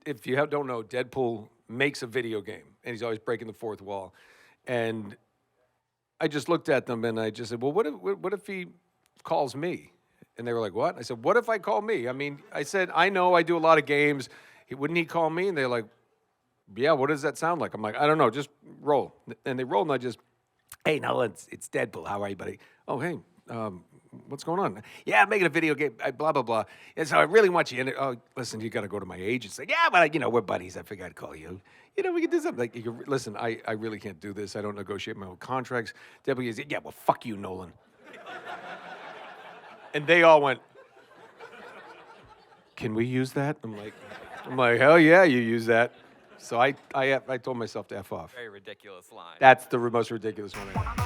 if you don't know, Deadpool makes a video game, and he's always breaking the fourth wall. And I just looked at them and I just said, well, what if he calls me? And they were like, what? I said, what if I call me? I mean, I said, I know I do a lot of games. Wouldn't he call me? And they're like, yeah, what does that sound like? I'm like, I don't know, just roll. And they roll, and I just, hey, Nolan, it's Deadpool. How are you, buddy? Oh, hey, what's going on? Yeah, I'm making a video game, blah, blah, blah. And so I really want you in it. Oh, listen, you got to go to my agent. Say, yeah, but, we're buddies. I figured I'd call you. We can do something. Like, listen, I really can't do this. I don't negotiate my own contracts. Deadpool is, yeah, well, fuck you, Nolan. And they all went, can we use that? I'm like, hell yeah, you use that. So I told myself to F off. Very ridiculous line. That's the most ridiculous one I got.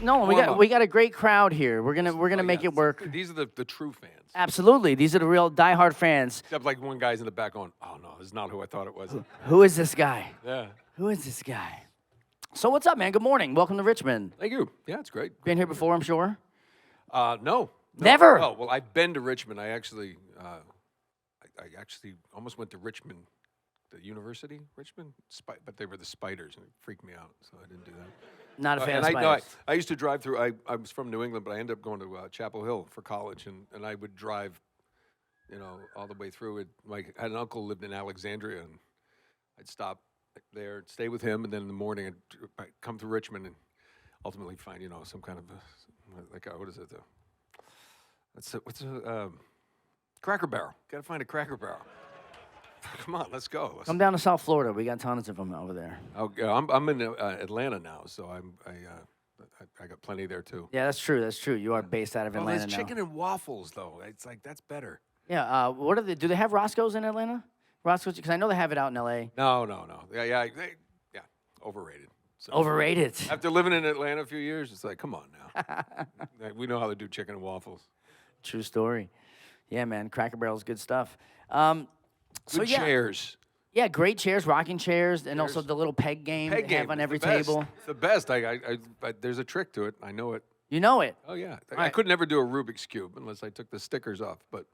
No, we got a great crowd here. We're gonna make it work. These are the true fans. Absolutely, these are the real diehard fans. Except like one guy's in the back going, "Oh no, this is not who I thought it was." Who is this guy? Yeah. Who is this guy? So what's up, man? Good morning. Welcome to Richmond. Thank you. Yeah, it's great. Been here before, I'm sure. No. Never. Oh well, I've been to Richmond. I actually almost went to Richmond, the University, Richmond, but they were the spiders, and it freaked me out, so I didn't do that. Not a fan of and spiders. I used to drive through. I was from New England, but I ended up going to Chapel Hill for college, and I would drive, all the way through it. I had an uncle who lived in Alexandria, and I'd stop there, stay with him, and then in the morning I'd come to Richmond and ultimately find, some kind of what is it? What's a Cracker Barrel? Got to find a Cracker Barrel. Come on, let's go. Come down to South Florida. We got tons of them over there. Oh, yeah, I'm in Atlanta now, so I got plenty there too. Yeah, that's true. That's true. You are based out of Atlanta there's now. chicken and waffles though. It's like that's better. Yeah. What are they? Do they have Roscoe's in Atlanta? Roscoe's, because I know they have it out in L.A. No. Yeah, overrated. So Overrated. After living in Atlanta a few years, it's like, come on now. We know how to do chicken and waffles. True story. Yeah, man. Cracker Barrel's good stuff. Good chairs. Yeah, great chairs, rocking chairs, and also the little peg game they have on every table. It's the best. I there's a trick to it. I know it. You know it? Oh, yeah. I could never do a Rubik's Cube unless I took the stickers off, but...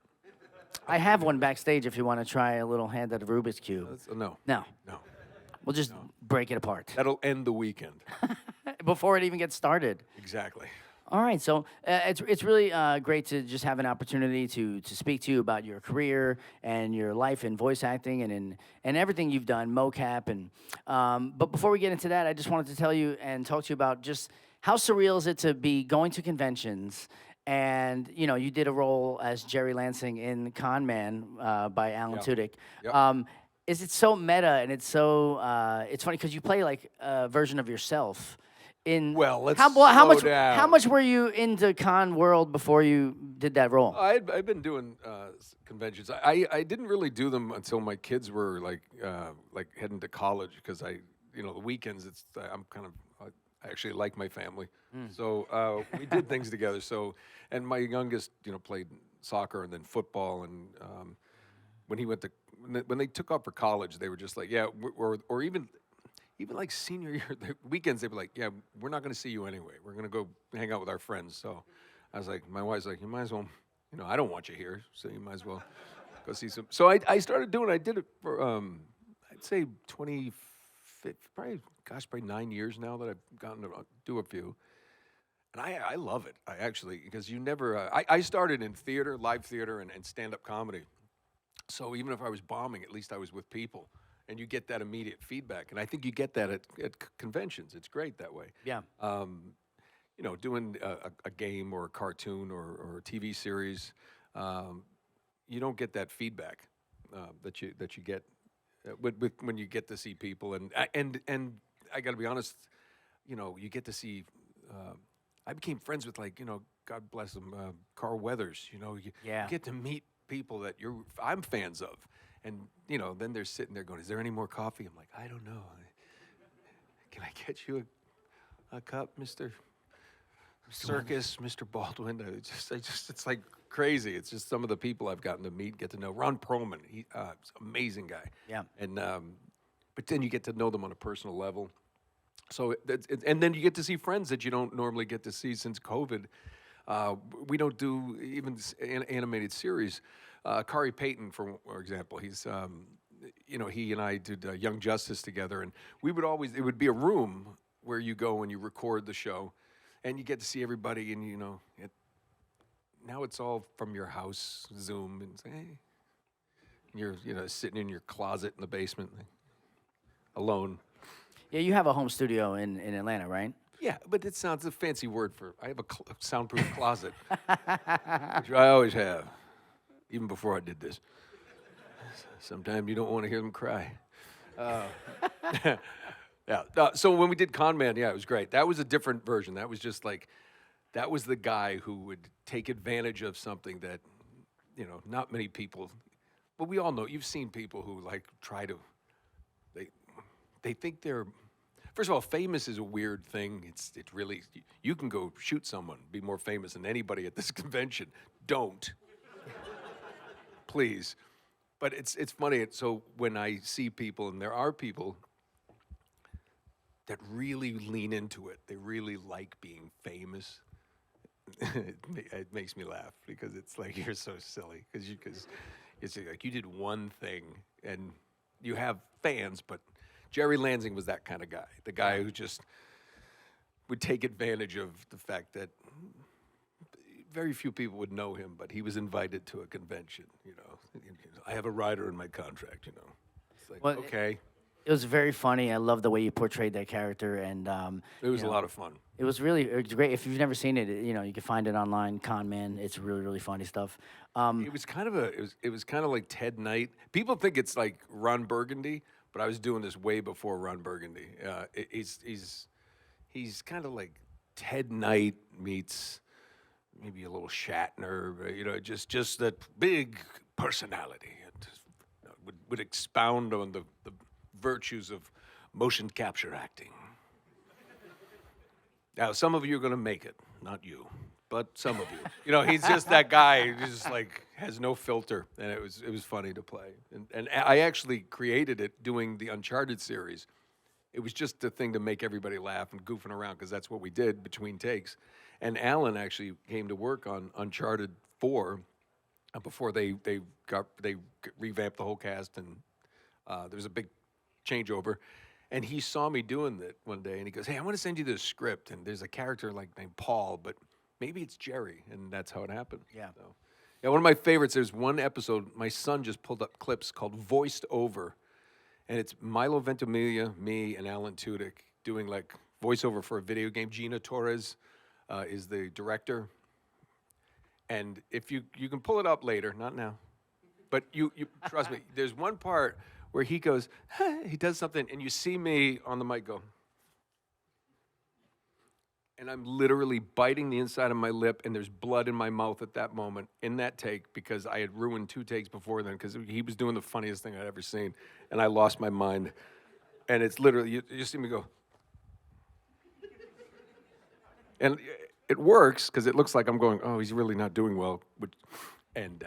I have one backstage if you want to try a little hand at a Rubik's Cube. No. No. We'll just break it apart. That'll end the weekend. Before it even gets started. Exactly. All right, so it's really great to just have an opportunity to speak to you about your career and your life in voice acting and everything you've done, mocap. But before we get into that, I just wanted to tell you and talk to you about just how surreal is it to be going to conventions and, you did a role as Jerry Lansing in Con Man by Alan Tudyk. Yep. Is it so meta and it's so, it's funny because you play like a version of yourself. Let's how much were you into con world before you did that role? I've been doing conventions. I didn't really do them until my kids were like heading to college because the weekends I actually like my family, so we did things together. So and my youngest played soccer and then football and when they took off for college they were just like or even like senior year, the weekends, they'd be like, yeah, we're not going to see you anyway. We're going to go hang out with our friends. So I was like, my wife's like, you might as well, I don't want you here, so you might as well go see some. So I started I did it for, I'd say probably 9 years now that I've gotten to do a few. And I love it, because you never, I started in theater, live theater, and stand-up comedy. So even if I was bombing, at least I was with people. And you get that immediate feedback. And I think you get that at conventions. It's great that way. Yeah. Doing a game or a cartoon or a TV series, you don't get that feedback that you get when you get to see people. And I got to be honest, you get to see. I became friends with God bless him, Carl Weathers. You get to meet people that I'm fans of. And, then they're sitting there going, is there any more coffee? I'm like, I don't know. Can I get you a cup, Mr. Circus, Mr. Baldwin? It's like crazy. It's just some of the people I've gotten to meet, get to know. Ron Perlman, he's an amazing guy. Yeah. And, but then you get to know them on a personal level. So and then you get to see friends that you don't normally get to see since COVID. We don't do even animated series. Kari Payton, for example, he's he and I did Young Justice together, and it would be a room where you go and you record the show, and you get to see everybody, and now it's all from your house, Zoom, and say, hey, you're sitting in your closet in the basement, alone. Yeah, you have a home studio in Atlanta, right? Yeah, but it sounds a fancy word for I have a soundproof closet, which I always have, even before I did this. Sometimes you don't want to hear them cry. Yeah. So when we did Con Man, yeah, it was great. That was a different version. That was just like, that was the guy who would take advantage of something that, not many people. But we all know. You've seen people who like try to. They think they're. First of all, famous is a weird thing. It really. You can go shoot someone, be more famous than anybody at this convention. Don't. Please. But it's funny. So when I see people, and there are people that really lean into it, they really like being famous. It makes me laugh because it's like you're so silly because it's like you did one thing and you have fans, but Jerry Lansing was that kind of guy, the guy who just would take advantage of the fact that very few people would know him, but he was invited to a convention. I have a rider in my contract. It's like, Well, okay. It was very funny. I love the way you portrayed that character, and It was a lot of fun. it was great. If you've never seen it, you can find it online. Con Man, it's really really funny stuff. It was kind of it was kind of like Ted Knight. People think it's like Ron Burgundy, but I was doing this way before Ron Burgundy. He's kind of like Ted Knight meets maybe a little Shatner, just that big personality. It would expound on the virtues of motion capture acting. Now, some of you are going to make it, not you, but some of you. He's just that guy who just like has no filter, and it was funny to play. And I actually created it doing the Uncharted series. It was just a thing to make everybody laugh and goofing around because that's what we did between takes. And Alan actually came to work on Uncharted 4 before they revamped the whole cast, and there was a big changeover. And he saw me doing that one day, and he goes, "Hey, I want to send you this script, and there's a character named Paul, but maybe it's Jerry," and that's how it happened. Yeah. So, yeah, one of my favorites. There's one episode my son just pulled up clips called "Voiced Over," and it's Milo Ventimiglia, me, and Alan Tudyk doing like voiceover for a video game. Gina Torres is the director, and if you can pull it up later, not now, but you trust me. There's one part where he goes, he does something, and you see me on the mic go, and I'm literally biting the inside of my lip, and there's blood in my mouth at that moment in that take because I had ruined 2 takes before then because he was doing the funniest thing I'd ever seen, and I lost my mind. And it's literally, you see me go, and it works because it looks like I'm going, oh, he's really not doing well, and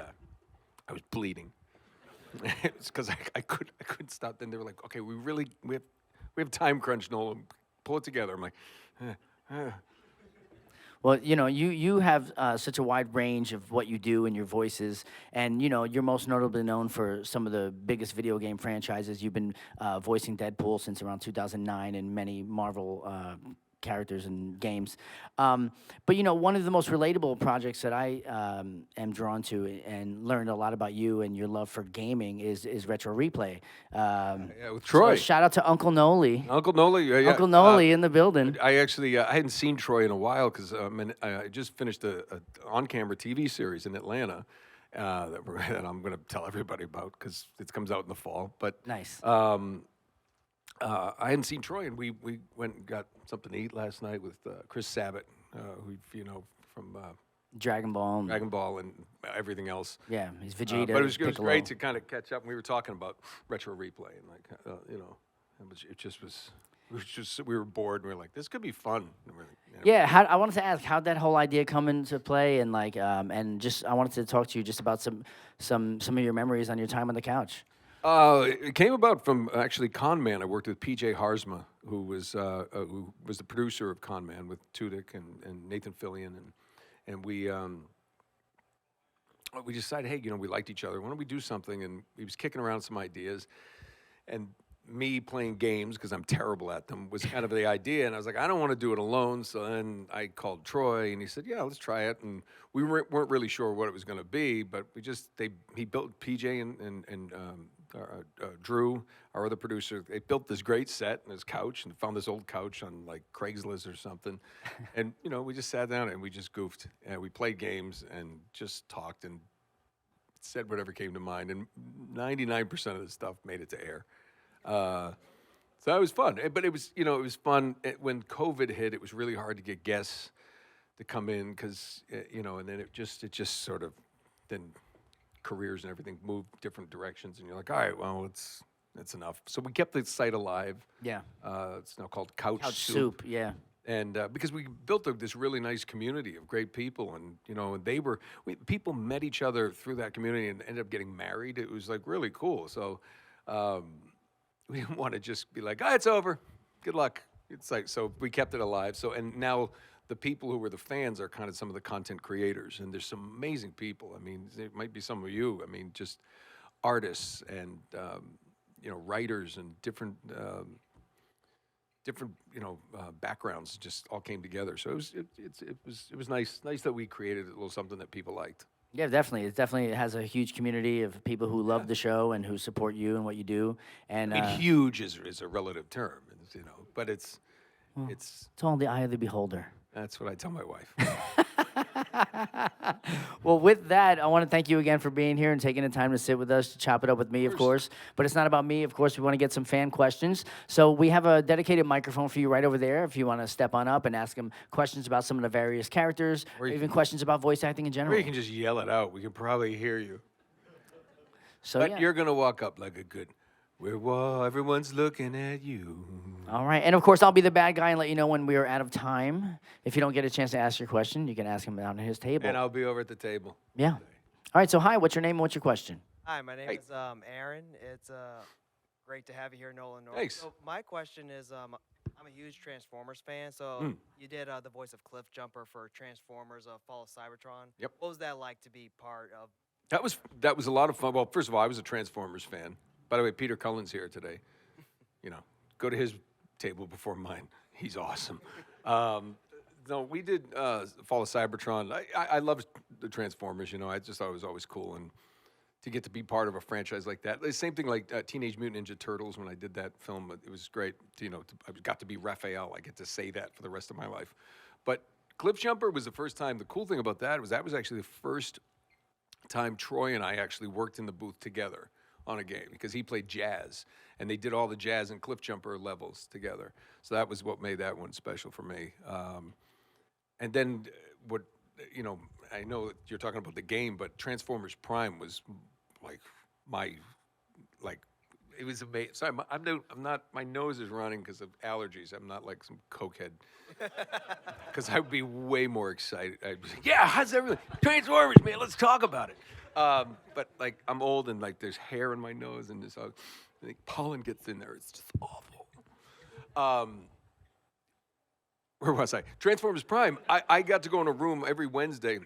I was bleeding. It's because I couldn't stop. Then they were like, okay, we have time crunch, Nolan. Pull it together. I'm like, Well, you have such a wide range of what you do and your voices, and you're most notably known for some of the biggest video game franchises. You've been voicing Deadpool since around 2009 and many Marvel characters and games. But one of the most relatable projects that I am drawn to and learned a lot about you and your love for gaming is Retro Replay. yeah, with Troy. So shout out to Uncle Noli. Uncle Noli, yeah. Uncle Noli in the building. I actually I hadn't seen Troy in a while because I just finished a on-camera TV series in Atlanta that I'm going to tell everybody about because it comes out in the fall. But Nice. I hadn't seen Troy, and we went and got something to eat last night with Chris Sabat, who from Dragon Ball. Dragon Ball and everything else. Yeah, he's Vegeta. But it was Piccolo. great to kind of catch up. And we were talking about Retro Replay, and we were bored, and we were like, this could be fun. And we're like, Yeah, I wanted to ask how'd that whole idea come into play, and just I wanted to talk to you just about some of your memories on your time on the couch. It came about from actually Con Man. I worked with PJ Harsma, who was the producer of Con Man with Tudyk and Nathan Fillion, and we decided, hey, we liked each other. Why don't we do something? And he was kicking around some ideas, and me playing games because I'm terrible at them was kind of the idea. And I was like, I don't want to do it alone. So then I called Troy, and he said, yeah, let's try it. And we weren't really sure what it was going to be, but he built PJ and Drew, our other producer. They built this great set and his couch, and found this old couch on like Craigslist or something. And we just sat down and we just goofed, and we played games and just talked and said whatever came to mind. And 99% of the stuff made it to air. So it was fun, but it was fun. When COVID hit, it was really hard to get guests to come in because, and then it just sort of, then careers and everything moved different directions, and you're like, all right, well, it's enough. So we kept the site alive. Yeah. It's now called Couch Soup. Yeah. And because we built this really nice community of great people, and people met each other through that community and ended up getting married. It was like really cool. So we didn't want to just be like, it's over, good luck. It's like, so we kept it alive. So, and now the people who were the fans are kind of some of the content creators, and there's some amazing people. I mean, there might be some of you. I mean, just artists and writers and different backgrounds just all came together. So it was nice that we created a little something that people liked. Yeah, definitely. It has a huge community of people who love the show and who support you and what you do. And I mean, huge is a relative term, but it's all in the eye of the beholder. That's what I tell my wife. Well, with that, I want to thank you again for being here and taking the time to sit with us, to chop it up with me, of course. But it's not about me. Of course, we want to get some fan questions. So we have a dedicated microphone for you right over there if you want to step on up and ask them questions about some of the various characters, or even questions about voice acting in general. Or you can just yell it out. We can probably hear you. So, but you're going to walk up like a good... everyone's looking at you. All right. And, of course, I'll be the bad guy and let you know when we are out of time. If you don't get a chance to ask your question, you can ask him down at his table. And I'll be over at the table. Yeah. All right. So, hi. What's your name and what's your question? Hi, my name is Aaron. It's great to have you here, Nolan North. Thanks. So my question is, I'm a huge Transformers fan. So you did the voice of Cliff Jumper for Transformers Fall of Cybertron. Yep. What was that like to be part of? That was a lot of fun. Well, first of all, I was a Transformers fan. By the way, Peter Cullen's here today. Go to his table before mine. He's awesome. No, we did Fall of Cybertron. I love the Transformers. I just thought it was always cool, and to get to be part of a franchise like that. The same thing like Teenage Mutant Ninja Turtles. When I did that film, it was great. I got to be Raphael. I get to say that for the rest of my life. But Cliff Jumper was the first time. The cool thing about that was actually the first time Troy and I actually worked in the booth together on a game, because he played jazz, and they did all the jazz and Cliff Jumper levels together. So that was what made that one special for me. And then I know that you're talking about the game, but Transformers Prime was it was amazing. Sorry, I'm not, my nose is running because of allergies. I'm not like some cokehead. Because I would be way more excited. I'd be like, yeah, how's everything? Transformers, man, let's talk about it. But like, I'm old and like there's hair in my nose and I think pollen gets in there. It's just awful. Where was I? Transformers Prime. I got to go in a room every Wednesday,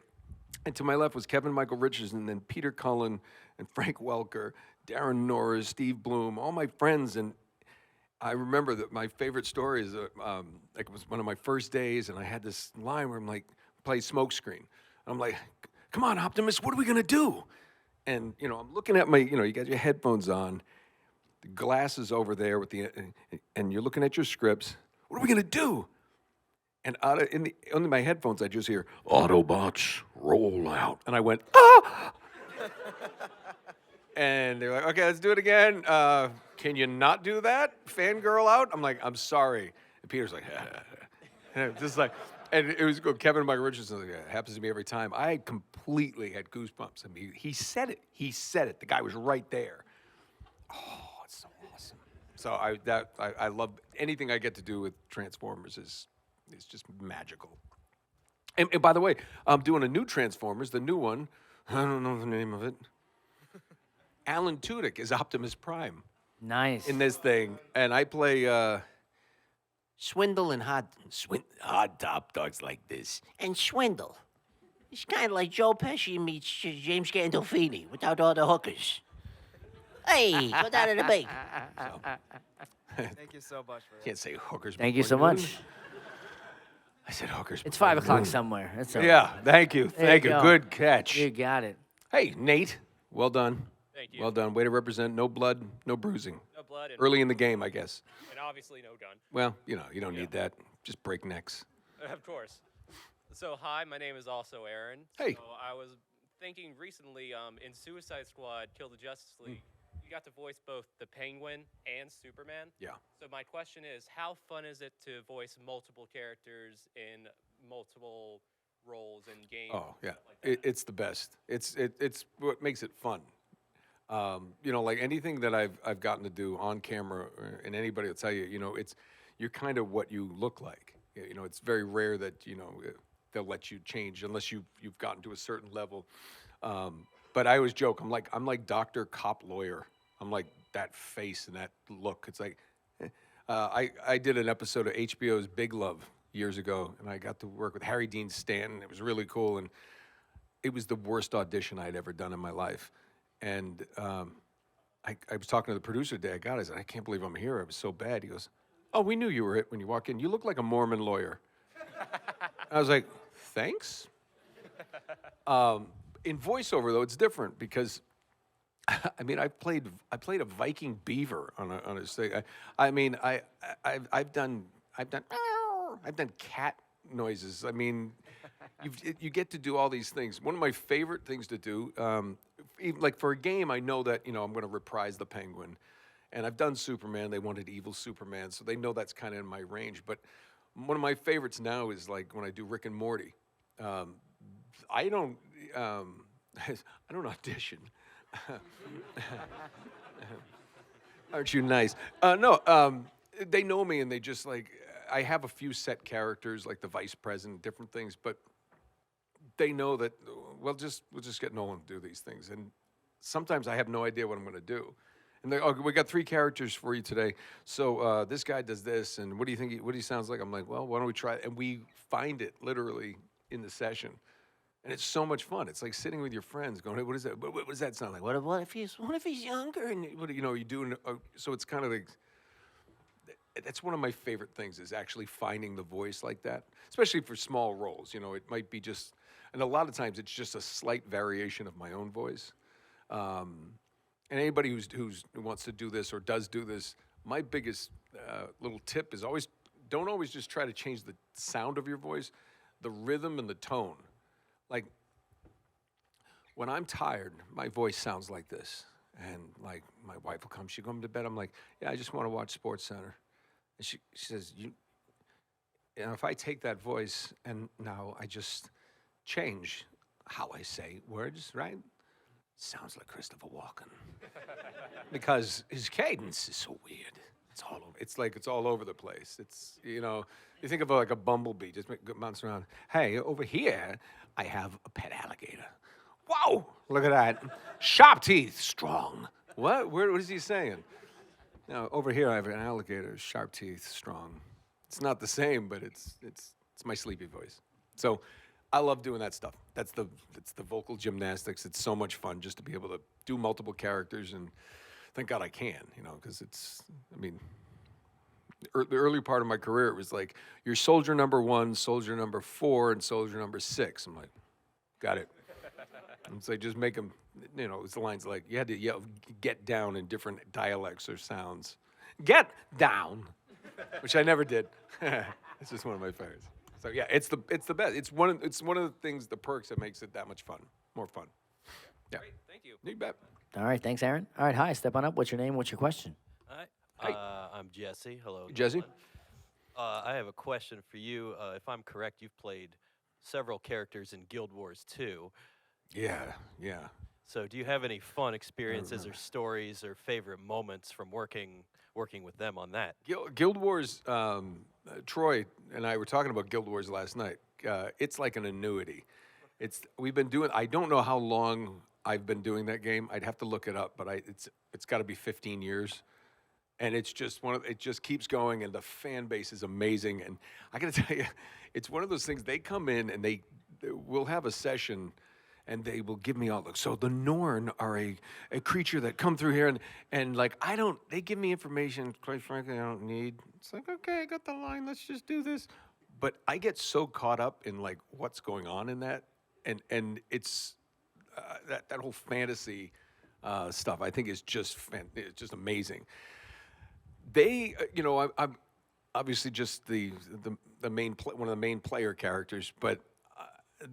and to my left was Kevin Michael Richardson, and then Peter Cullen and Frank Welker, Darren Norris, Steve Bloom, all my friends. And I remember that my favorite story is it was one of my first days, and I had this line where I'm like, play Smokescreen. I'm like, come on, Optimus, what are we gonna do? And I'm looking at my, you got your headphones on, the glasses over there with and you're looking at your scripts. What are we gonna do? And on my headphones, I just hear, Autobots, roll out. And I went, ah! And they're like, okay, let's do it again. Can you not do that? Fangirl out? I'm like, I'm sorry. And Peter's like, just like, and it was good. Kevin and Michael Richardson, like, it happens to me every time. I completely had goosebumps. I mean, he said it. He said it. The guy was right there. Oh, it's so awesome. So I love anything I get to do with Transformers is just magical. And by the way, I'm doing a new Transformers, the new one. I don't know the name of it. Alan Tudyk is Optimus Prime Nice. in this thing, and I play Swindle and hard top dogs like this. And Swindle. It's kind of like Joe Pesci meets James Gandolfini without all the hookers. Hey, go down to the bay. Thank you so much for that. Can't say hookers. Thank you before so noon. much. I said hookers. It's before 5 o'clock noon. somewhere. That's all Yeah, thank you. There Thank you you. go. Good catch. You got it. Hey, Nate, well done. Thank you. Well done. Way to represent. No blood, no bruising. No blood and, Early in the game, I guess. and obviously no gun. Well, you know, you don't need that. Just break necks. Of course. So hi, my name is also Aaron. Hey. So I was thinking recently in Suicide Squad, Kill the Justice League, you got to voice both the Penguin and Superman. Yeah. So my question is, how fun is it to voice multiple characters in multiple roles in games? Oh, yeah. stuff like that? It's the best. It's what makes it fun. You know, like anything that I've gotten to do on camera, and anybody will tell you, you know, you're kind of what you look like. You know, it's very rare that they'll let you change unless you've gotten to a certain level. But I always joke, I'm like doctor, cop, lawyer. I'm like that face and that look. It's like I did an episode of HBO's Big Love years ago, and I got to work with Harry Dean Stanton. It was really cool, and it was the worst audition I'd ever done in my life. And I was talking to the producer today. I said, I can't believe I'm here. It was so bad. He goes, oh, we knew you were it when you walk in. You look like a Mormon lawyer. I was like, thanks. In voiceover, though, it's different because, I mean, I played a Viking beaver on a stage. I've done cat noises. I mean, you get to do all these things. One of my favorite things to do, even like for a game, I know that I'm going to reprise the Penguin, and I've done Superman. They wanted evil Superman, so they know that's kind of in my range. But one of my favorites now is like when I do Rick and Morty. I don't audition. Aren't you nice? No, they know me, and they just like. I have a few set characters, like the vice president, different things, but they know that we'll just get Nolan to do these things. And sometimes I have no idea what I'm going to do. And they, we got 3 characters for you today. So this guy does this, and what do you think? What he sounds like? I'm like, well, why don't we try it? And we find it literally in the session, and it's so much fun. It's like sitting with your friends, going, hey, what is that? What does that sound like? What if he's younger? And you do. So it's kind of like. That's one of my favorite things is actually finding the voice like that, especially for small roles. It might be just, and a lot of times it's just a slight variation of my own voice. And anybody who wants to do this or does do this, my biggest little tip is don't always just try to change the sound of your voice, the rhythm and the tone. Like when I'm tired, my voice sounds like this, and like my wife will come, she'll come to bed. I'm like, yeah, I just want to watch SportsCenter. And she says, if I take that voice and now I just change how I say words, right? Sounds like Christopher Walken. Because his cadence is so weird. It's all over the place. It's, you think of like a bumblebee, just bounce around. Hey, over here, I have a pet alligator. Whoa, look at that. Sharp teeth, strong. What is he saying? Now, over here, I have an alligator, sharp teeth, strong. It's not the same, but it's my sleepy voice. So I love doing that stuff. It's the vocal gymnastics. It's so much fun just to be able to do multiple characters, and thank God I can, because the early part of my career, it was like, you're soldier number 1, soldier number 4, and soldier number 6. I'm like, got it. And so just make them, it's the lines like, you had to yell, get down in different dialects or sounds. Get down, which I never did. It's just one of my favorites. So yeah, it's the best. It's one of the things, the perks that makes it that much fun, more fun. Yeah. Great, thank you. You bet. All right, thanks, Aaron. All right, hi, step on up. What's your name? What's your question? Hi, Hey. I'm Jesse. Hello, Jesse? Nolan. I have a question for you. If I'm correct, you've played several characters in Guild Wars 2. Yeah. So do you have any fun experiences or stories or favorite moments from working with them on that? Guild Wars, Troy and I were talking about Guild Wars last night. It's like an annuity. We've been doing, I don't know how long I've been doing that game. I'd have to look it up, but it's got to be 15 years. And it's just it just keeps going, and the fan base is amazing. And I got to tell you, it's one of those things. They come in and we'll have a session, and they will give me all. So the Norn are a creature that come through here, and like they give me information. Quite frankly, I don't need. It's like, okay, I got the line. Let's just do this. But I get so caught up in like what's going on in that, and it's that whole fantasy stuff. I think is it's just amazing. They, I'm obviously just the main one of the main player characters, but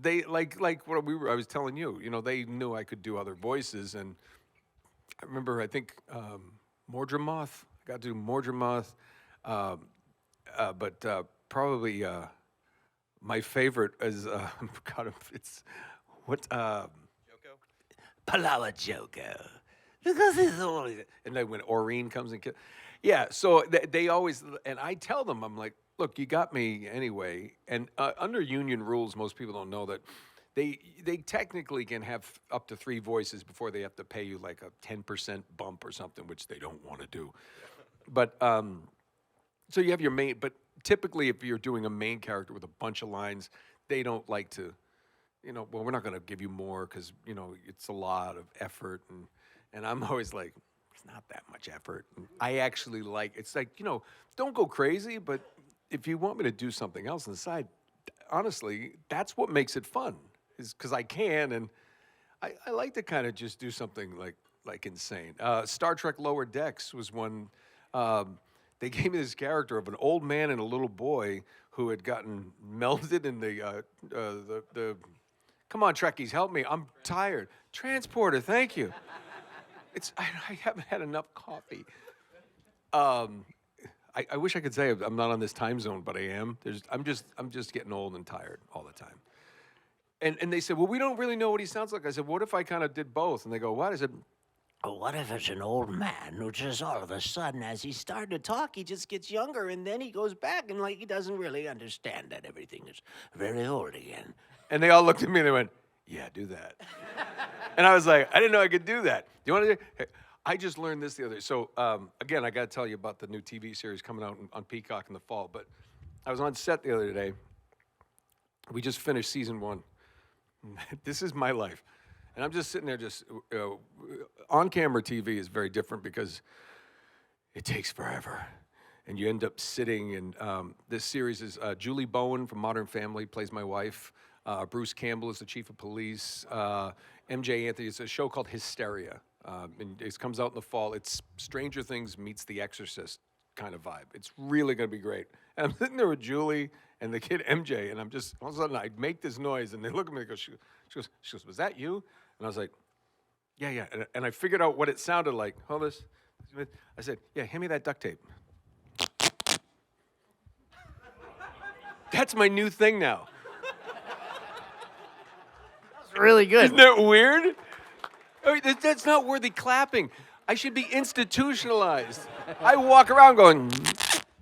they like what I was telling you. They knew I could do other voices, and I remember I think Mordramoth. I got to do Mordramoth, but probably my favorite is God, it's what Joko? Palawa Joko. Because he's always. and then when Aureen comes and yeah, so they always, and I tell them, I'm like, look, you got me anyway. And under union rules, most people don't know that they technically can have up to 3 voices before they have to pay you like a 10% bump or something, which they don't want to do. But so you have your main, but typically if you're doing a main character with a bunch of lines, they don't like to, well, we're not going to give you more because, it's a lot of effort. And I'm always like, it's not that much effort. And I actually it's like, don't go crazy, but if you want me to do something else on the side, honestly, that's what makes it fun, is because I can, and I like to kind of just do something like insane. Star Trek Lower Decks was one. They gave me this character of an old man and a little boy who had gotten melted in the come on, Trekkies, help me. I'm tired. Transporter, thank you. I haven't had enough coffee. I wish I could say I'm not on this time zone, but I am. I'm just getting old and tired all the time. And they said, well, we don't really know what he sounds like. I said, what if I kind of did both? And they go, what? I said, Oh, what if it's an old man who just all of a sudden, as he's starting to talk, he just gets younger, and then he goes back and like he doesn't really understand that everything is very old again. and they all looked at me and they went, yeah, do that. And I was like, I didn't know I could do that. Do you want to do? Hey, I just learned this the other day. So again, I got to tell you about the new TV series coming out on Peacock in the fall. But I was on set the other day. We just finished season 1. This is my life. And I'm just sitting there on-camera TV is very different because it takes forever. And you end up sitting, and this series is Julie Bowen from Modern Family plays my wife. Bruce Campbell is the chief of police. MJ Anthony, it's a show called Hysteria. And it comes out in the fall. It's Stranger Things meets The Exorcist kind of vibe. It's really going to be great. And I'm sitting there with Julie and the kid MJ, and I'm just, all of a sudden, I make this noise, and they look at me and she goes, was that you? And I was like, yeah. And I figured out what it sounded like. Hold this. I said, yeah, hand me that duct tape. That's my new thing now. That's really good. Isn't that weird? I mean, that's not worthy clapping. I should be institutionalized. I walk around going,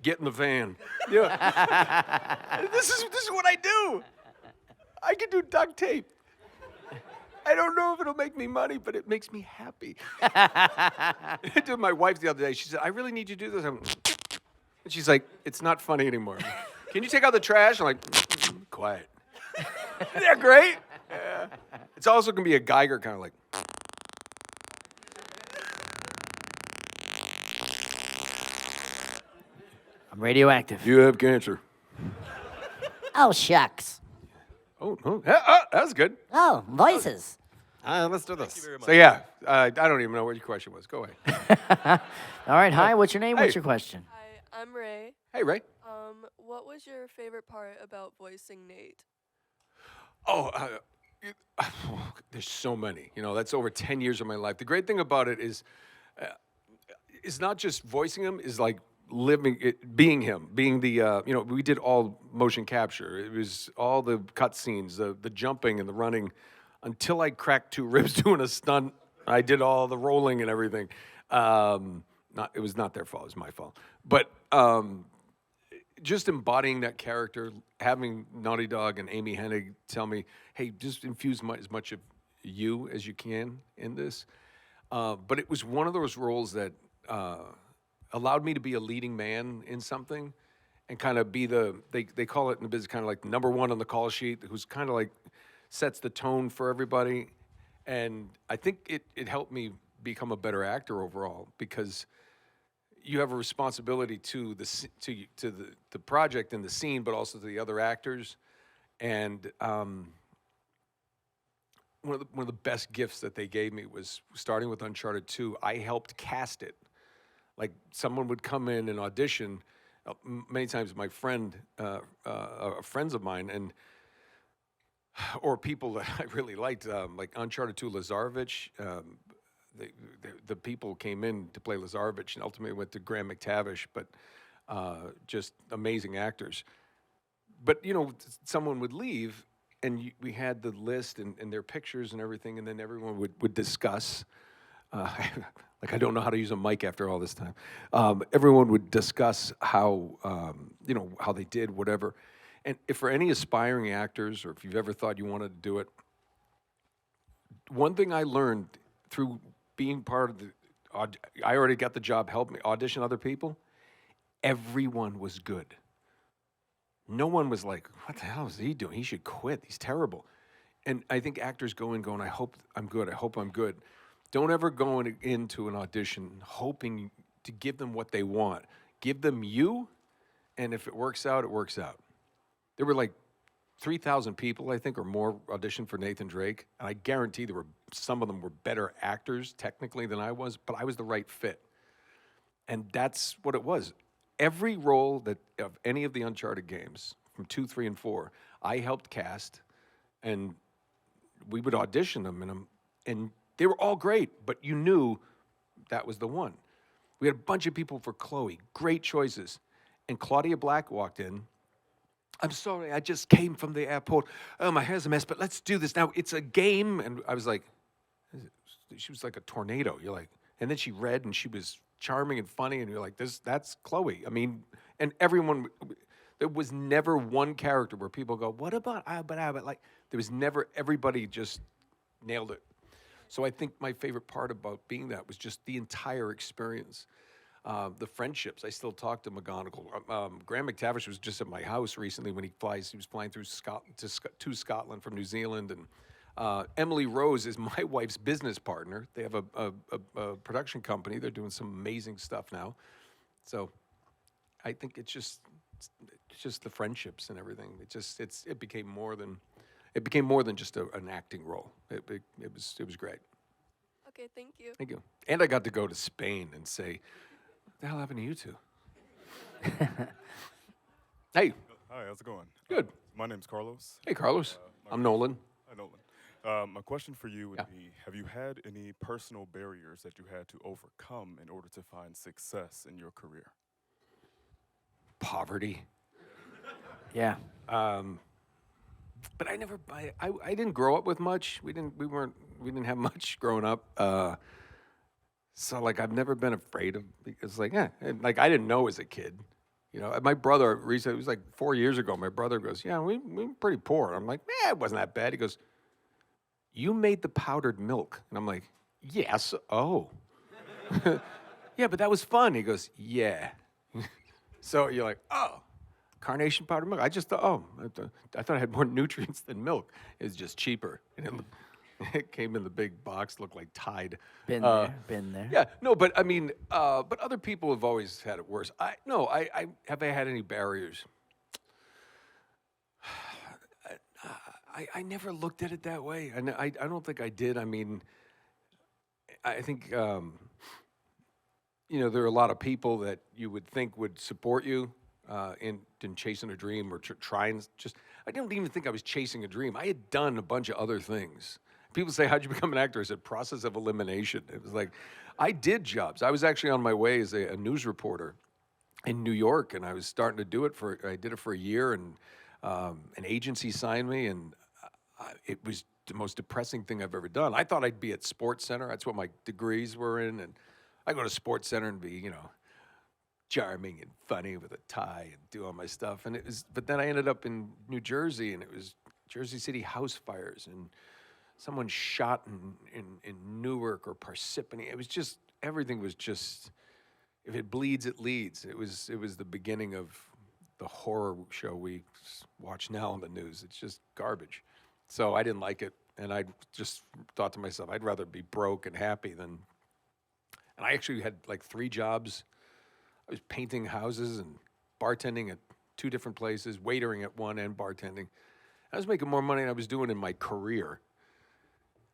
get in the van. Yeah. This is what I do. I can do duct tape. I don't know if it'll make me money, but it makes me happy. I told my wife the other day, she said, I really need you to do this. And she's like, it's not funny anymore. Can you take out the trash? I'm like, quiet. Isn't that great? Yeah. It's also going to be a Geiger kind of like. I'm radioactive. You have cancer. Oh, shucks. Oh, that was good. Oh, voices. Let's do this. Thank you very much. So yeah, I don't even know what your question was. Go ahead. All right, hi, what's your name? Hey. What's your question? Hi, I'm Ray. Hey, Ray. What was your favorite part about voicing Nate? Oh, there's so many. That's over 10 years of my life. The great thing about it is not just voicing him, is like living it, being him, being the, we did all motion capture. It was all the cut scenes, the jumping and the running. Until I cracked 2 ribs doing a stunt, I did all the rolling and everything. It was not their fault, it was my fault. But just embodying that character, having Naughty Dog and Amy Hennig tell me, hey, just infuse as much of you as you can in this. But it was one of those roles that allowed me to be a leading man in something and kind of be they call it in the business kind of like number one on the call sheet, who's kind of like sets the tone for everybody. And I think it helped me become a better actor overall, because you have a responsibility to the project and the scene, but also to the other actors. And one of the best gifts that they gave me was starting with Uncharted 2. I helped cast it. Like, someone would come in and audition. Many times, my friends of mine, and or people that I really liked, like Uncharted 2, Lazarevich. The people came in to play Lazarevich, and ultimately went to Graham McTavish. But just amazing actors. But someone would leave, and we had the list and their pictures and everything, and then everyone would discuss. Like, I don't know how to use a mic after all this time. Everyone would discuss how how they did whatever. And if for any aspiring actors, or if you've ever thought you wanted to do it, one thing I learned through being part of I already got the job, helped me audition other people. Everyone was good. No one was like, what the hell is he doing? He should quit. He's terrible. And I think actors go in going, I hope I'm good. I hope I'm good. Don't ever go into an audition hoping to give them what they want. Give them you, and if it works out, it works out. There were like 3,000 people, I think, or more auditioned for Nathan Drake, and I guarantee some of them were better actors technically than I was, but I was the right fit. And that's what it was. Every role of any of the Uncharted games, from 2, 3, and 4, I helped cast, and we would audition them, and they were all great, but you knew that was the one. We had a bunch of people for Chloe, great choices, and Claudia Black walked in. I'm sorry, I just came from the airport. Oh, my hair's a mess, but let's do this now. It's a game, and I was like, she was like a tornado. You're like, and then she read, and she was charming and funny, and you're like, that's Chloe. I mean, and everyone, there was never one character where people go, what about Albert? Like, there was never, everybody just nailed it. So I think my favorite part about being that was just the entire experience. The friendships. I still talk to McGonagall. Graham McTavish was just at my house recently when he was flying through to Scotland from New Zealand, and Emily Rose is my wife's business partner. They have a production company. They're doing some amazing stuff now. So I think it's just the friendships and everything. It became more than just an acting role. It was great. Okay, thank you. Thank you. And I got to go to Spain and say, what the hell happened to you two? Hey. Hi, how's it going? Good. My name's Carlos. Hey, Carlos. I'm Nolan. Hi, Nolan. My question for you would Yeah. be, have you had any personal barriers that you had to overcome in order to find success in your career? Poverty. Yeah. But I didn't grow up with much. We didn't have much growing up. So like I've never been afraid of, because like I didn't know as a kid. My brother recently, it was like 4 years ago, my brother goes, yeah, we were pretty poor. I'm like, it wasn't that bad. He goes, you made the powdered milk. And I'm like, yes. Oh. Yeah, but that was fun. He goes, yeah. So you're like, oh, carnation powdered milk. I just thought, I thought it had more nutrients than milk. It was just cheaper. And it came in the big box, looked like Tide. Been there. Yeah, no, but I mean, but other people have always had it worse. I have I had any barriers? I never looked at it that way. I don't think I did. I mean, I think there are a lot of people that you would think would support you in chasing a dream or trying. I didn't even think I was chasing a dream. I had done a bunch of other things. People say, how'd you become an actor? I said, process of elimination. It was like, I did jobs. I was actually on my way as a news reporter in New York, and I was starting to do it I did it for a year, and an agency signed me, and it was the most depressing thing I've ever done. I thought I'd be at Sports Center. That's what my degrees were in, and I go to Sports Center and be, charming and funny with a tie and do all my stuff. But then I ended up in New Jersey, and it was Jersey City house fires, and someone shot in Newark or Parsippany. It was just, everything was just, if it bleeds, it leads. It was the beginning of the horror show we watch now on the news. It's just garbage. So I didn't like it, and I just thought to myself, I'd rather be broke and happy than. And I actually had like 3 jobs. I was painting houses and bartending at 2 different places, waitering at one, and bartending. I was making more money than I was doing in my career.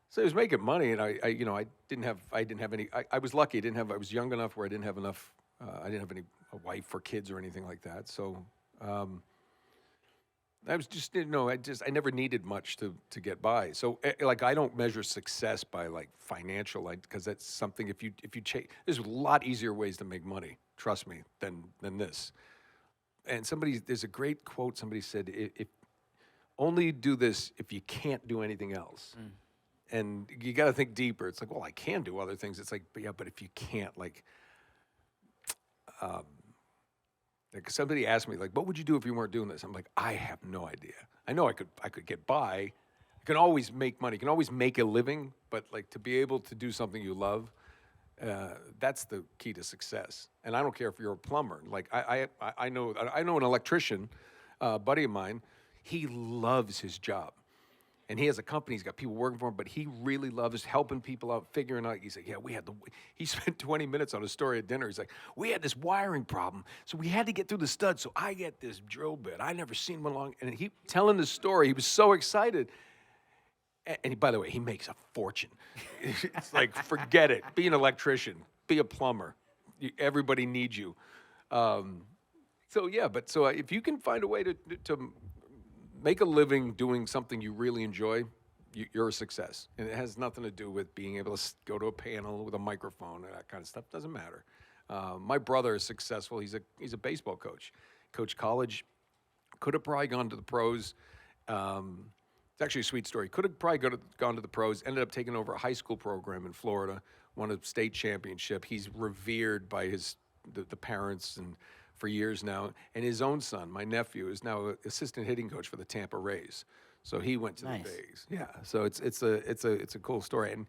So I was making money, and I didn't have any. I was lucky. I was young enough where I didn't have enough. I didn't have a wife or kids or anything like that. So I was just, I never needed much to get by. So like, I don't measure success by like financial, because that's something, if you there's a lot easier ways to make money, trust me, than this. And there's a great quote, somebody said, if only do this if you can't do anything else. And you got to think deeper. It's like, well, I can do other things. It's like, but if you can't, like somebody asked me, like, what would you do if you weren't doing this? I'm like, I have no idea. I know I could get by. You can always make money. You can always make a living, but like, to be able to do something you love, that's the key to success. And I don't care if you're a plumber. Like, I know an electrician, buddy of mine. He loves his job. And he has a company, he's got people working for him, but he really loves helping people out, figuring out. He's like, yeah, he spent 20 minutes on a story at dinner. He's like, we had this wiring problem, so we had to get through the studs. So I get this drill bit. I never seen one long. And he telling the story, he was so excited. And by the way, he makes a fortune. It's like, forget it. Be an electrician. Be a plumber. Everybody needs you. So if you can find a way to make a living doing something you really enjoy, you're a success. And it has nothing to do with being able to go to a panel with a microphone and that kind of stuff. Doesn't matter. My brother is successful. He's a baseball coach. Coached college. Could have probably gone to the pros. It's actually a sweet story. Could have probably gone to the pros. Ended up taking over a high school program in Florida. Won a state championship. He's revered by the parents and for years now, and his own son, my nephew, is now an assistant hitting coach for the Tampa Rays. So he went to the Rays. Yeah. So it's a cool story, and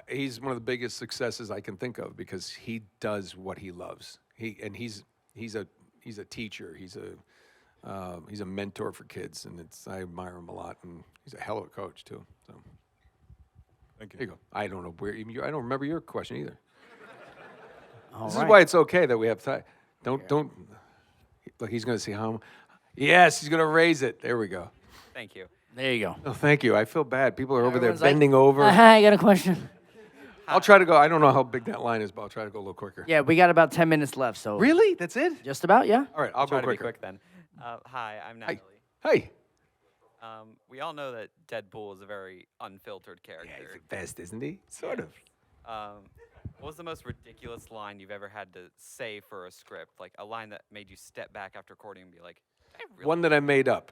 he's one of the biggest successes I can think of because he does what he loves. He's a teacher. He's a mentor for kids, and I admire him a lot, and he's a hell of a coach too. So Thank you. there you go. I don't know where even I don't remember your question either. This right. is why it's okay that we have time. Don't. Look, he's going to see how. Yes, he's going to raise it. There we go. Thank you. There you go. Oh, thank you. I feel bad. People are over there Everyone's like, bending over. I got a question. I'll try to go. I don't know how big that line is, but I'll try to go a little quicker. Yeah, we got about 10 minutes left, so. Really? That's it? Just about, yeah. All right, I'll Try go to be quicker. quick then. Hi, I'm Natalie. Hey. We all know that Deadpool is a very unfiltered character. Yeah, he's the best, isn't he? Sort of. What was the most ridiculous line you've ever had to say for a script? Like a line that made you step back after recording and be like, "Did I really One that I made up.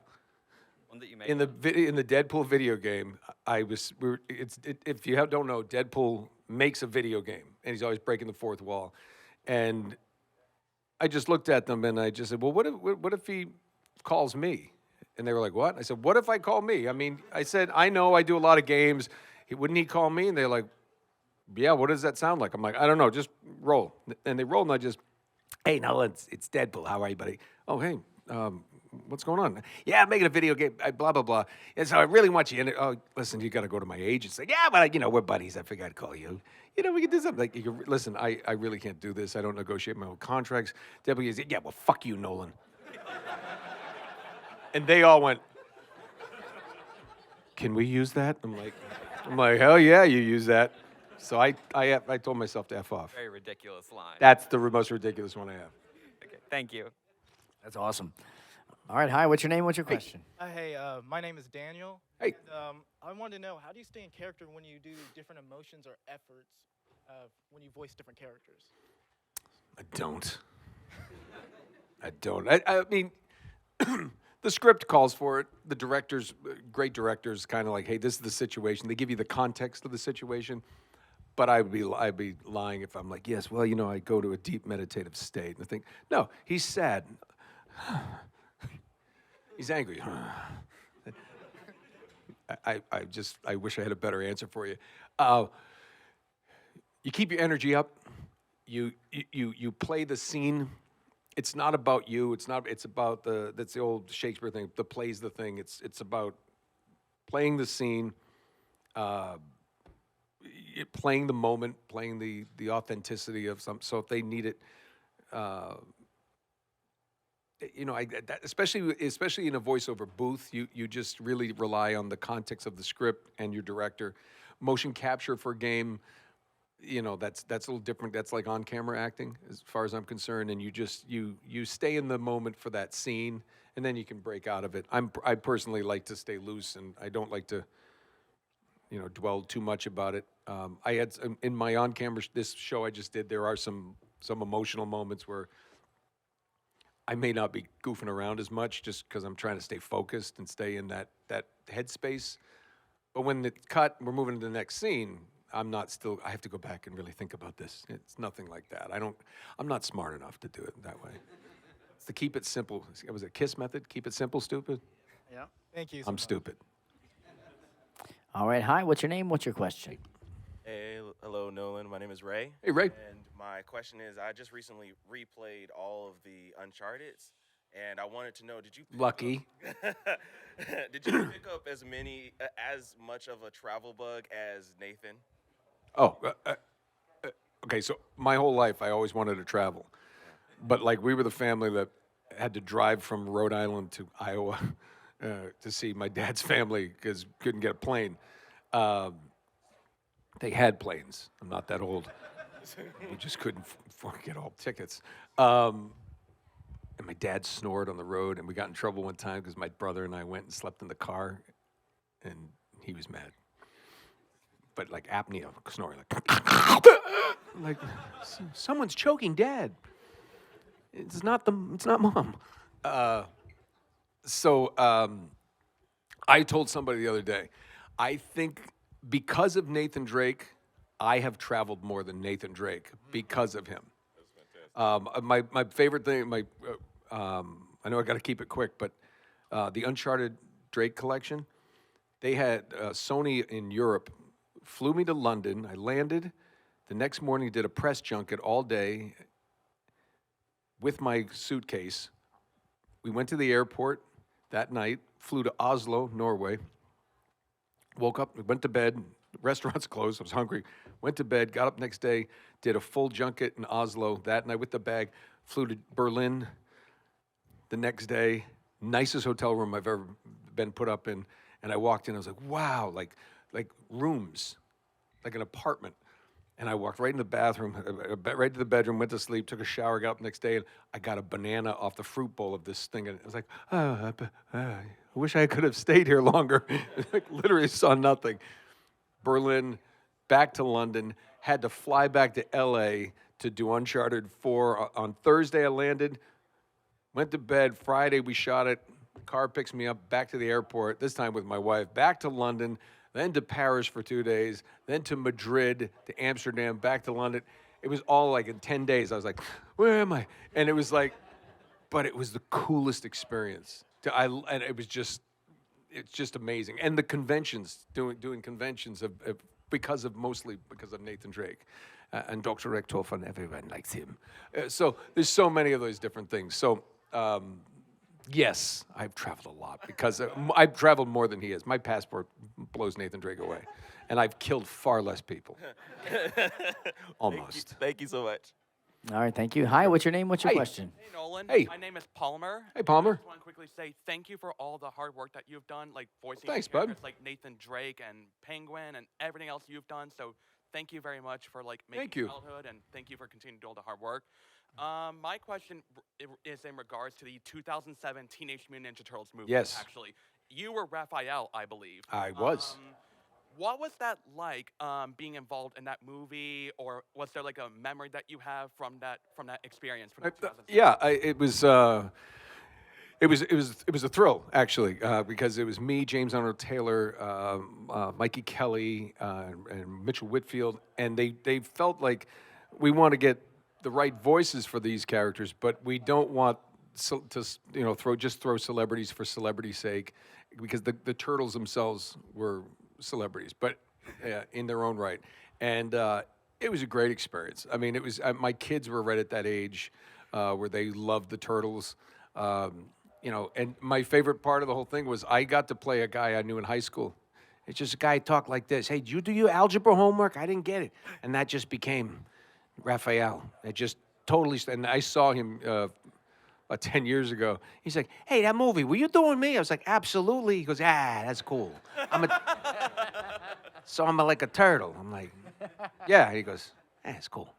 one that you made In the Deadpool video game, if you don't know, Deadpool makes a video game, and he's always breaking the fourth wall. And I just looked at them, and I just said, well, what if he calls me? And they were like, what? I said, what if I call me? I mean, I said, I know I do a lot of games. Wouldn't he call me? And they're like, yeah, what does that sound like? I'm like, I don't know, just roll. And they roll, and I just, hey, Nolan, it's Deadpool. How are you, buddy? Oh, hey, what's going on? Yeah, I'm making a video game, blah, blah, blah. And so I really want you in it. Oh, listen, you got to go to my agent. Say, yeah, but, we're buddies. I figured I'd call you. We can do something. Like, listen, I really can't do this. I don't negotiate my own contracts. Deadpool goes, yeah, well, fuck you, Nolan. And they all went, can we use that? I'm like, hell yeah, you use that. So I told myself to F off. very ridiculous line? That's the most ridiculous one I have. Okay, thank you. That's awesome. All right, hi, what's your name? What's your question? Hey, my name is Daniel. Hey. And, I wanted to know, how do you stay in character when you do different emotions or efforts when you voice different characters? I don't. I mean, the script calls for it. The directors, great directors, kind of like, hey, this is the situation. They give you the context of the situation. But I'd be lying if I'm like, yes, well, I go to a deep meditative state. And I think, no, he's sad. He's angry. I wish I had a better answer for you. You keep your energy up. You play the scene. It's not about you. It's not. It's about that's the old Shakespeare thing. The play's the thing. It's about playing the scene, playing the moment, playing the authenticity of some. So if they need it, especially in a voiceover booth, you just really rely on the context of the script and your director. Motion capture for a game, that's a little different. That's like on camera acting, as far as I'm concerned. And you stay in the moment for that scene, and then you can break out of it. I personally like to stay loose, and I don't like to dwell too much about it. I had in my on camera this show I just did. There are some emotional moments where I may not be goofing around as much just because I'm trying to stay focused and stay in that headspace. But when it's cut, we're moving to the next scene. I have to go back and really think about this. It's nothing like that. I'm not smart enough to do it that way. It's the keep it simple. Was it KISS method? Keep it simple, stupid? Yeah. Thank you. I'm stupid. All right. Hi. What's your name? What's your question? Hey, hello, Nolan. My name is Ray. Hey, Ray. And my question is, I just recently replayed all of the Uncharted's, and I wanted to know, did you Lucky. did you pick up as much of a travel bug as Nathan? Oh, okay. So my whole life, I always wanted to travel, but like we were the family that had to drive from Rhode Island to Iowa to see my dad's family because couldn't get a plane. They had planes. I'm not that old. We just couldn't get all tickets. And my dad snored on the road, and we got in trouble one time because my brother and I went and slept in the car, and he was mad. But like apnea, snoring, like someone's choking Dad. It's not Mom. So I told somebody the other day, I think because of Nathan Drake, I have traveled more than Nathan Drake because of him. My favorite thing, I know I got to keep it quick, but the Uncharted Drake collection, they had Sony in Europe flew me to London. I landed. The next morning, did a press junket all day with my suitcase. We went to the airport that night, flew to Oslo, Norway. Woke up, went to bed. Restaurants closed. I was hungry. Went to bed, got up next day, did a full junket in Oslo that night with the bag. Flew to Berlin the next day. Nicest hotel room I've ever been put up in. And I walked in, I was like, wow, like rooms, like an apartment. And I walked right in the bathroom, right to the bedroom, went to sleep, took a shower, got up the next day, and I got a banana off the fruit bowl of this thing. And I was like, I wish I could have stayed here longer. Like, literally saw nothing. Berlin, back to London, had to fly back to LA to do Uncharted 4. On Thursday, I landed, went to bed. Friday, we shot it. Car picks me up back to the airport, this time with my wife, back to London, then to Paris for 2 days, then to Madrid, to Amsterdam, back to London. It was all like in 10 days. I was like, where am I? And it was like, but it was the coolest experience. And it was just, it's just amazing. And the conventions, doing conventions mostly because of Nathan Drake. And Dr. Rektorf, and everyone likes him. So there's so many of those different things. So, yes, I've traveled a lot because I've traveled more than he has. My passport blows Nathan Drake away. And I've killed far less people. Almost. Thank you so much. All right, thank you. Hi, what's your name? What's your question? Hey, Nolan. Hey. My name is Palmer. Hey, Palmer. I just want to quickly say thank you for all the hard work that you've done, like voicing Thanks, characters bud. like Nathan Drake and Penguin and everything else you've done. So thank you very much for like making Thank you. childhood, and thank you for continuing to do all the hard work. My question is in regards to the 2007 Teenage Mutant Ninja Turtles movie. Yes. Actually, you were Raphael, I believe. I was. What was that like, being involved in that movie, or was there like a memory that you have from that experience? From the 2007? Yeah, it was a thrill actually because it was me, James Arnold Taylor, Mikey Kelly, and Mitchell Whitfield, and they felt like we want to get the right voices for these characters, but we don't want to throw celebrities for celebrity's sake. because the turtles themselves were celebrities, but in their own right. And it was a great experience. I mean, it was my kids were right at that age where they loved the turtles. You know, and my favorite part of the whole thing was I got to play a guy I knew in high school. It's just a guy talked like this. Hey, did you do your algebra homework? I didn't get it. And that just became Raphael. It just totally, and I saw him 10 years ago. He's like, hey, that movie, were you doing me? I was like, absolutely. He goes, that's cool. So I'm like a turtle. I'm like, yeah. He goes, it's cool.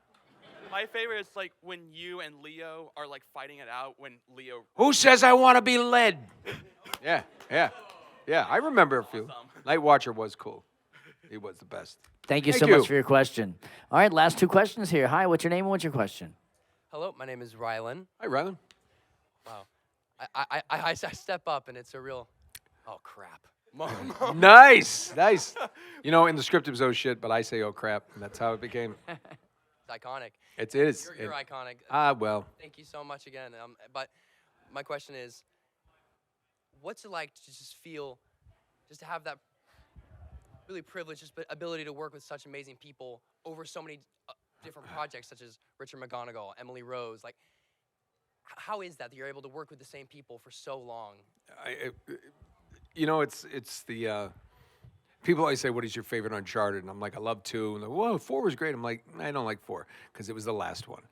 My favorite is like when you and Leo are like fighting it out when Leo. Who says I want to be led? Yeah. I remember a few. Night Watcher was cool. He was the best. Thank you so much for your question. All right, last 2 questions here. Hi, what's your name and what's your question? Hello, my name is Rylan. Hi, Rylan. Wow. I step up and it's a real, oh crap. Nice. You know, in the script it was oh shit, but I say oh crap, and that's how it became. It's iconic. It is. You're iconic. Well. Thank you so much again. But my question is, what's it like to just feel, just to have that really privileged ability to work with such amazing people over so many different projects, such as Richard McGonigal, Emily Rose? Like, how is that you're able to work with the same people for so long? You know, it's the people always say, "What is your favorite Uncharted?" And I'm like, "I love 2." And they're, "Whoa, 4 was great." I'm like, "I don't like 4 because it was the last one."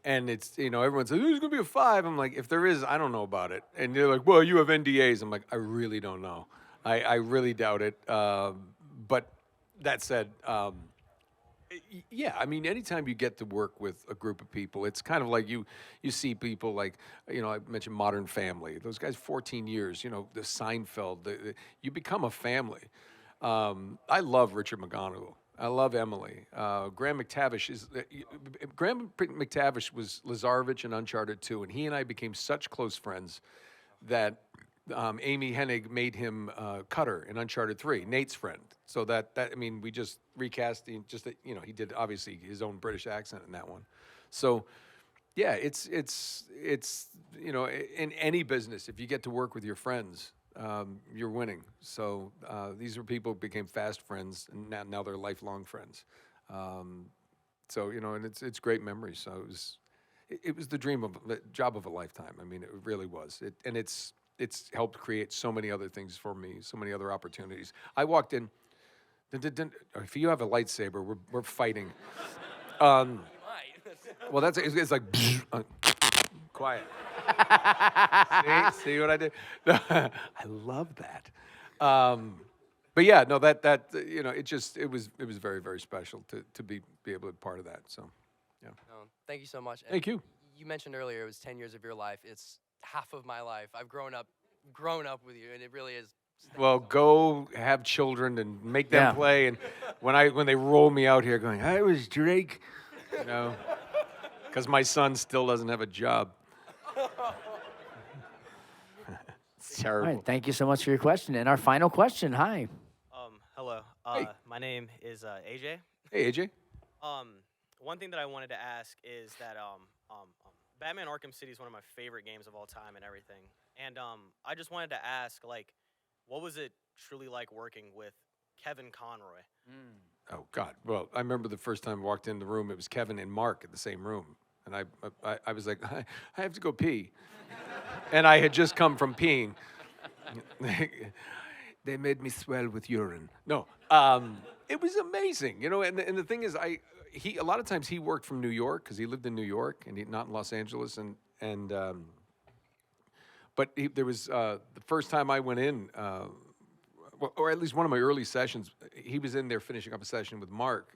And it's, you know, everyone says, there's going to be a 5. I'm like, if there is, I don't know about it. And they're like, well, you have NDAs. I'm like, I really don't know. I really doubt it. But that said, yeah, I mean, anytime you get to work with a group of people, it's kind of like you see people like, you know, I mentioned Modern Family. Those guys, 14 years, you know, the Seinfeld, you become a family. I love Richard McGonigal. I love Emily. Graham McTavish was Lazarevich in Uncharted 2, and he and I became such close friends that Amy Hennig made him Cutter in Uncharted 3, Nate's friend. So that I mean, we just recast you know, he did obviously his own British accent in that one. So yeah, it's you know, in any business, if you get to work with your friends, you're winning. So these are people who became fast friends, and now they're lifelong friends. So you know, and it's great memories. So it was the job of a lifetime. I mean, it really was. It's helped create so many other things for me, so many other opportunities. I walked in. If you have a lightsaber, we're fighting. Well, it's like quiet. See what I did? I love that. But yeah, no, that you know, it was very, very special to be able to be part of that. So, yeah. Thank you so much. And thank you. You mentioned earlier it was 10 years of your life. It's half of my life. I've grown up with you, and it really is. Well, go have children and make them play. And when they roll me out here, going, I was Drake, you know, because my son still doesn't have a job. It's terrible. All right, thank you so much for your question. And our final question. Hi. Hello. Hey. My name is AJ. Hey, AJ. One thing that I wanted to ask is that Batman Arkham City is one of my favorite games of all time and everything. And I just wanted to ask, like, what was it truly like working with Kevin Conroy? Oh, God. Well, I remember the first time I walked in the room, it was Kevin and Mark in the same room. And I was like, I have to go pee. And I had just come from peeing. They made me swell with urine. No, it was amazing, you know. And the thing is, a lot of times he worked from New York because he lived in New York and not in Los Angeles. But there was the first time I went in, or at least one of my early sessions, he was in there finishing up a session with Mark,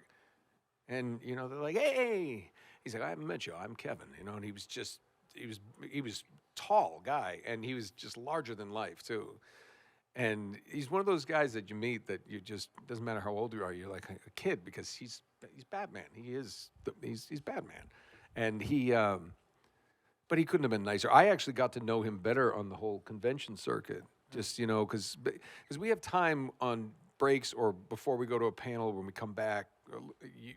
and you know, they're like, hey, he's like, I haven't met you, I'm Kevin, you know, and he was tall guy, and he was just larger than life too. And he's one of those guys that you meet that you just, doesn't matter how old you are, you're like a kid because he's Batman. He's Batman. And but he couldn't have been nicer. I actually got to know him better on the whole convention circuit. Just, you know, because we have time on breaks or before we go to a panel when we come back,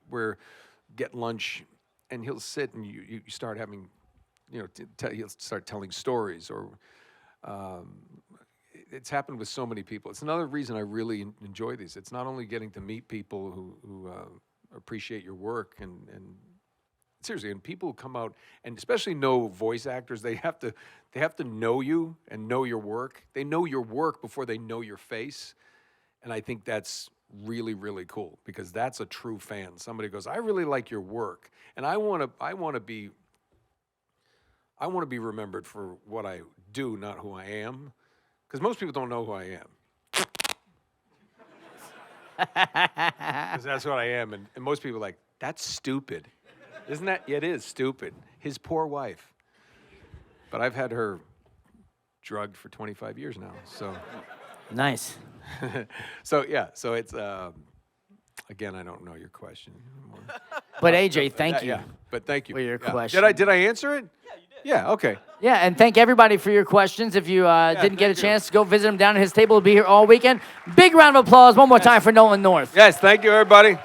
we're get lunch, and he'll sit and you start having, you know, he'll start telling stories or it's happened with so many people. It's another reason I really enjoy these. It's not only getting to meet people who appreciate your work and seriously, and people who come out and especially know voice actors, they have to know you and know your work. They know your work before they know your face, and I think that's really, really cool because that's a true fan. Somebody goes, I really like your work, and I want to be remembered for what I do, not who I am, because most people don't know who I am. Because that's what I am, and most people are like, that's stupid. Isn't that? Yeah, it is stupid. His poor wife. But I've had her drugged for 25 years now, so. Nice. So it's, again, I don't know your question anymore. But AJ, thank you. Yeah, but thank you. For your Yeah. question. Did I answer it? Yeah, you did. Yeah, okay. Yeah, and thank everybody for your questions. If you didn't get a thank you. chance to go visit him down at his table, he'll be here all weekend. Big round of applause one more time for Nolan North. Yes, thank you, everybody.